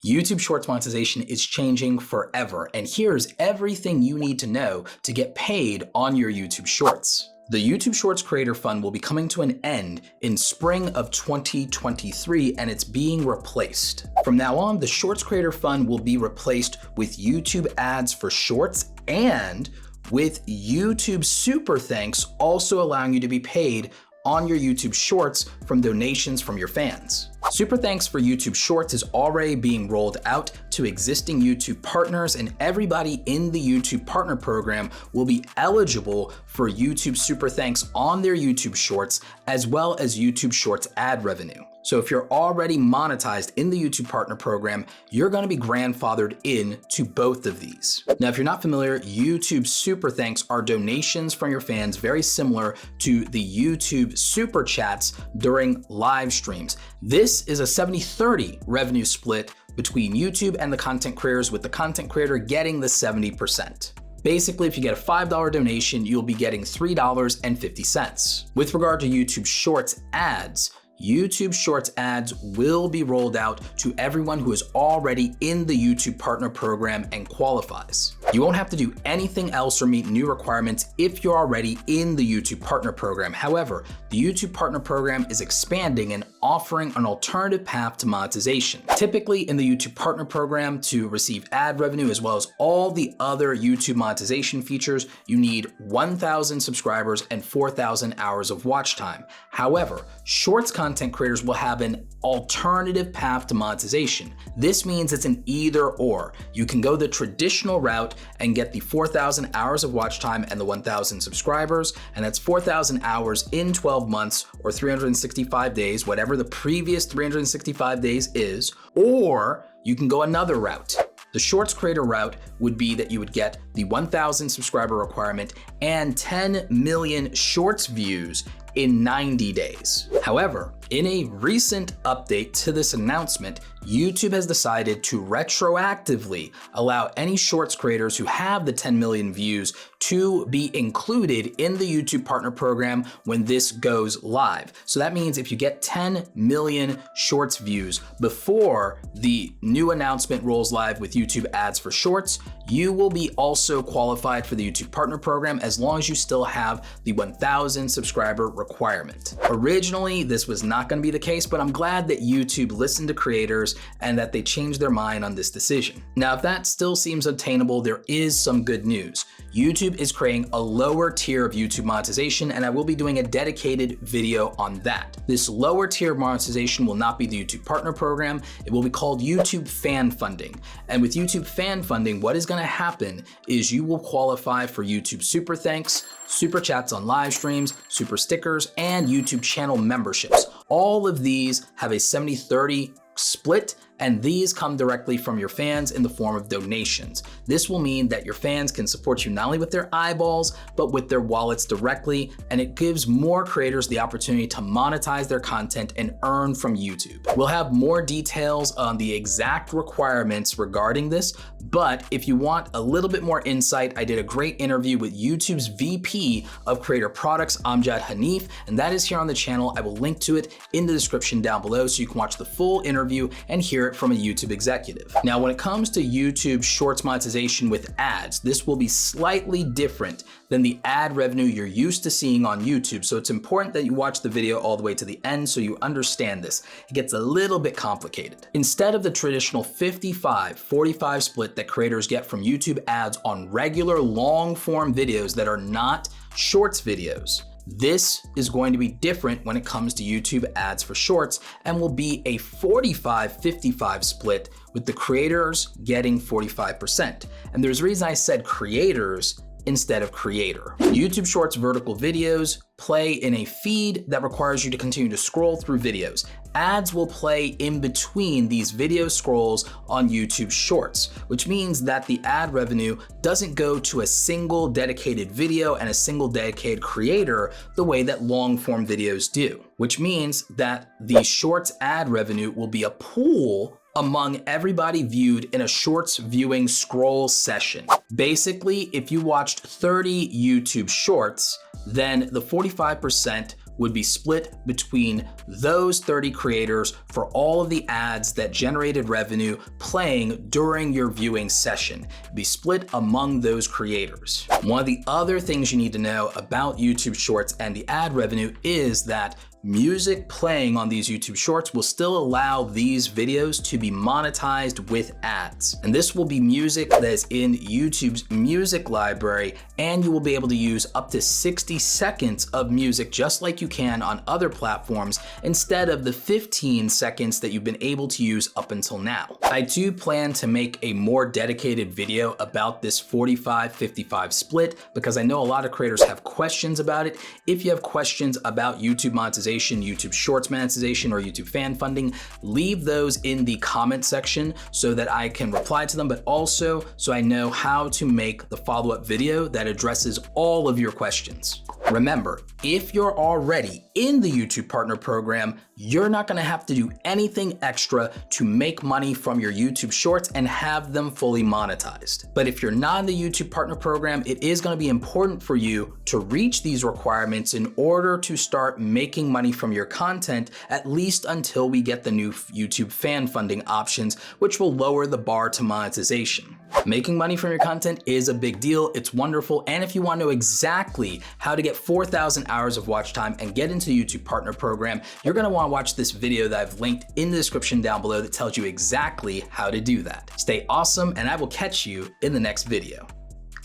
YouTube Shorts monetization is changing forever, and here's everything you need to know to get paid on your YouTube Shorts. The YouTube Shorts Creator Fund will be coming to an end in spring of 2023, and it's being replaced. From now on, the Shorts Creator Fund will be replaced with YouTube ads for Shorts and with YouTube Super Thanks, also allowing you to be paid on your YouTube Shorts from donations from your fans. Super Thanks for YouTube Shorts is already being rolled out to existing YouTube partners, and everybody in the YouTube Partner Program will be eligible for YouTube Super Thanks on their YouTube Shorts, as well as YouTube Shorts ad revenue. So if you're already monetized in the YouTube Partner Program, you're going to be grandfathered in to both of these. Now, if you're not familiar, YouTube Super Thanks are donations from your fans, very similar to the YouTube Super Chats during live streams. This is a 70-30 revenue split between YouTube and the content creators, with the content creator getting the 70%. Basically, if you get a $5 donation, you'll be getting $3.50. With regard to YouTube Shorts ads, YouTube Shorts ads will be rolled out to everyone who is already in the YouTube Partner Program and qualifies. You won't have to do anything else or meet new requirements if you're already in the YouTube Partner Program. However, the YouTube Partner Program is expanding and offering an alternative path to monetization. Typically in the YouTube Partner Program, to receive ad revenue as well as all the other YouTube monetization features, you need 1,000 subscribers and 4,000 hours of watch time. However, Shorts content creators will have an alternative path to monetization. This means it's an either or. You can go the traditional route and get the 4,000 hours of watch time and the 1,000 subscribers, and that's 4,000 hours in 12 months or 365 days, whatever the previous 365 days is, or you can go another route. The Shorts Creator route would be that you would get the 1,000 subscriber requirement and 10 million Shorts views in 90 days. However, in a recent update to this announcement, YouTube has decided to retroactively allow any Shorts creators who have the 10 million views to be included in the YouTube Partner Program when this goes live. So that means if you get 10 million Shorts views before the new announcement rolls live with YouTube ads for Shorts, you will be also qualified for the YouTube Partner Program as long as you still have the 1,000 subscriber requirement. Originally, this was not going to be the case, but I'm glad that YouTube listened to creators and that they changed their mind on this decision. Now, if that still seems attainable, there is some good news. YouTube is creating a lower tier of YouTube monetization, and I will be doing a dedicated video on that. This lower tier of monetization will not be the YouTube Partner Program. It will be called YouTube Fan Funding. And with YouTube Fan Funding, what is going to happen is you will qualify for YouTube Super Thanks, Super Chats on live streams, Super Stickers, and YouTube channel memberships. All of these have a 70-30 split, and these come directly from your fans in the form of donations. This will mean that your fans can support you not only with their eyeballs, but with their wallets directly, and it gives more creators the opportunity to monetize their content and earn from YouTube. We'll have more details on the exact requirements regarding this, but if you want a little bit more insight, I did a great interview with YouTube's VP of Creator Products, Amjad Hanif, and that is here on the channel. I will link to it in the description down below so you can watch the full interview and hear it from a YouTube executive. Now, when it comes to YouTube Shorts monetization with ads, this will be slightly different than the ad revenue you're used to seeing on YouTube. So it's important that you watch the video all the way to the end so you understand this. It gets a little bit complicated. Instead of the traditional 55-45 split that creators get from YouTube ads on regular long form videos that are not Shorts videos, this is going to be different when it comes to YouTube ads for Shorts and will be a 45-55 split, with the creators getting 45%. And there's a reason I said creators instead of creator. YouTube Shorts vertical videos play in a feed that requires you to continue to scroll through videos. Ads will play in between these video scrolls on YouTube Shorts, which means that the ad revenue doesn't go to a single dedicated video and a single dedicated creator the way that long form videos do, which means that the Shorts ad revenue will be a pool among everybody viewed in a Shorts viewing scroll session. Basically, if you watched 30 YouTube Shorts, then the 45% would be split between those 30 creators for all of the ads that generated revenue playing during your viewing session. It'd be split among those creators. One of the other things you need to know about YouTube Shorts and the ad revenue is that music playing on these YouTube Shorts will still allow these videos to be monetized with ads. And this will be music that is in YouTube's music library, and you will be able to use up to 60 seconds of music just like you can on other platforms instead of the 15 seconds that you've been able to use up until now. I do plan to make a more dedicated video about this 45-55 split because I know a lot of creators have questions about it. If you have questions about YouTube monetization, YouTube Shorts monetization, or YouTube fan funding, leave those in the comment section so that I can reply to them, but also so I know how to make the follow-up video that addresses all of your questions. Remember, if you're already in the YouTube Partner Program, you're not gonna have to do anything extra to make money from your YouTube Shorts and have them fully monetized. But if you're not in the YouTube Partner Program, it is gonna be important for you to reach these requirements in order to start making money from your content, at least until we get the new YouTube fan funding options, which will lower the bar to monetization. Making money from your content is a big deal. It's wonderful. And if you want to know exactly how to get 4,000 hours of watch time and get into the YouTube Partner Program, you're going to want to watch this video that I've linked in the description down below that tells you exactly how to do that. Stay awesome, and I will catch you in the next video.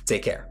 Take care.